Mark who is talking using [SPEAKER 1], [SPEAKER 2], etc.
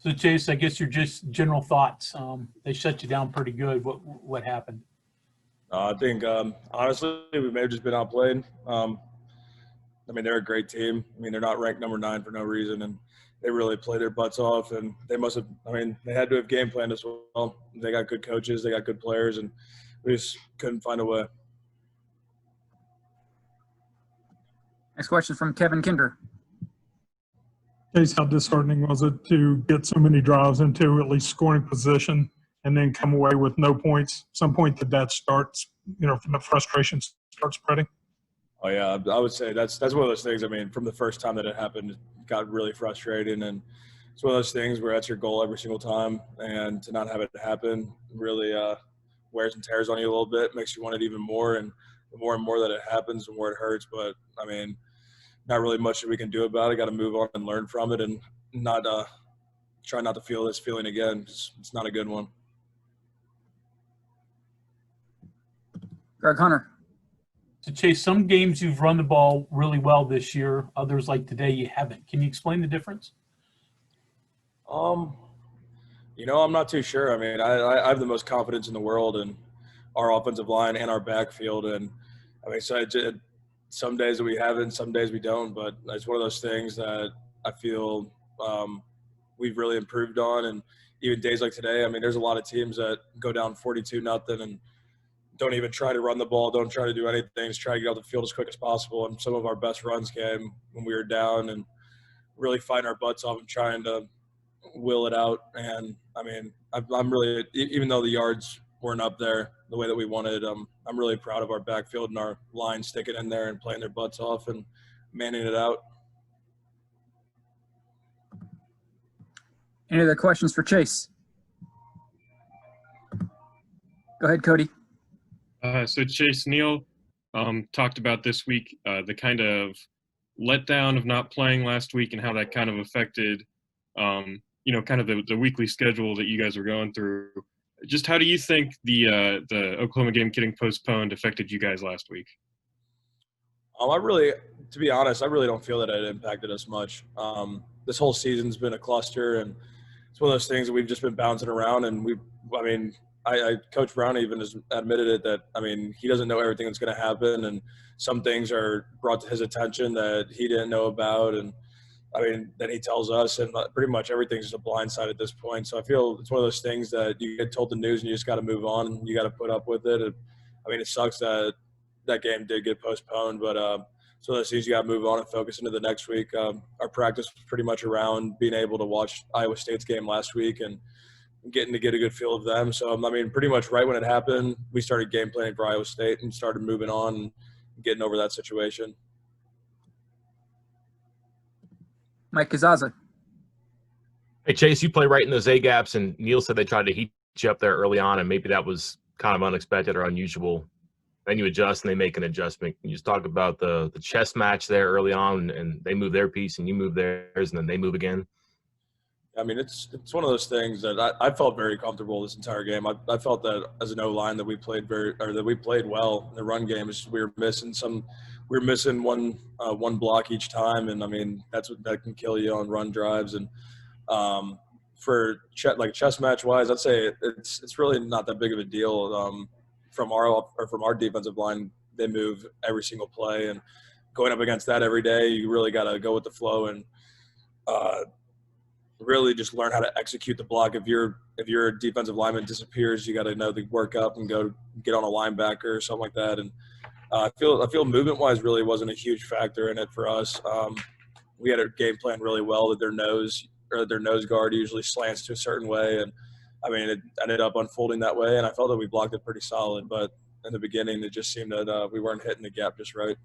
[SPEAKER 1] So Chase, I guess your just general thoughts. They shut you down pretty good. What happened?
[SPEAKER 2] I think honestly we may have just been outplayed. I mean, they're a great team. I mean, they're not ranked number 9 for no reason, and they really played their butts off. And they must have. I mean, they had to have game planned as well. They got good coaches, they got good players, and we just couldn't find a way.
[SPEAKER 3] Next question from Kevin Kinder.
[SPEAKER 4] Chase, how disheartening was it to get so many drives into at least scoring position and then come away with no points? Some point that starts, from the frustration starts spreading?
[SPEAKER 2] Oh yeah, I would say that's one of those things. I mean, from the first time that it happened, it got really frustrating, and it's one of those things where that's your goal every single time, and to not have it happen really wears and tears on you a little bit, makes you want it even more, and the more and more that it happens, the more it hurts. But I mean, not really much that we can do about it. Got to move on and learn from it, and not try not to feel this feeling again. It's not a good one.
[SPEAKER 3] Greg Hunter.
[SPEAKER 1] So Chase, some games you've run the ball really well this year. Others, like today, you haven't. Can you explain the difference?
[SPEAKER 2] I'm not too sure. I mean, I have the most confidence in the world in our offensive line and our backfield, and I mean, so some days we have it, and some days we don't. But it's one of those things that I feel we've really improved on. And even days like today, I mean, there's a lot of teams that go down 42-0 and don't even try to run the ball, don't try to do anything, just try to get out the field as quick as possible. And some of our best runs came when we were down and really fighting our butts off and trying to will it out. And I mean, I'm really, even though the yards weren't up there the way that we wanted, I'm really proud of our backfield and our line sticking in there and playing their butts off and manning it out.
[SPEAKER 3] Any other questions for Chase? Go ahead, Cody.
[SPEAKER 5] So Chase, Neal talked about this week the kind of letdown of not playing last week and how that kind of affected, kind of the weekly schedule that you guys were going through. Just how do you think the Oklahoma game getting postponed affected you guys last week?
[SPEAKER 2] To be honest, I really don't feel that it impacted us much. This whole season's been a cluster, and it's one of those things that we've just been bouncing around. And Coach Brown even has admitted it that, I mean, he doesn't know everything that's going to happen, and some things are brought to his attention that he didn't know about, and I mean, then he tells us, and pretty much everything's just a blindside at this point. So I feel it's one of those things that you get told the news and you just got to move on and you got to put up with it. I mean, it sucks that that game did get postponed, but so those things you got to move on and focus into the next week. Our practice was pretty much around being able to watch Iowa State's game last week and getting to get a good feel of them. So, I mean, pretty much right when it happened, we started game planning for Iowa State and started moving on and getting over that situation.
[SPEAKER 3] Mike Kazaza.
[SPEAKER 6] Hey, Chase, you play right in those A-gaps, and Neal said they tried to heat you up there early on, and maybe that was kind of unexpected or unusual. Then you adjust, and they make an adjustment. Can you just talk about the chess match there early on, and they move their piece, and you move theirs, and then they move again?
[SPEAKER 2] I mean, it's one of those things that I felt very comfortable this entire game. I felt that as an O-line that we played well in the run game. We were missing one block each time, and I mean that can kill you on run drives. And for chess match wise, I'd say it's really not that big of a deal. From our defensive line, they move every single play, and going up against that every day, you really got to go with the flow and really just learn how to execute the block. If your defensive lineman disappears, you got to know to work up and go get on a linebacker or something like that. And I feel movement wise really wasn't a huge factor in it for us. We had a game plan really well that their nose guard usually slants to a certain way, and I mean it ended up unfolding that way. And I felt that we blocked it pretty solid, but in the beginning it just seemed that we weren't hitting the gap just right.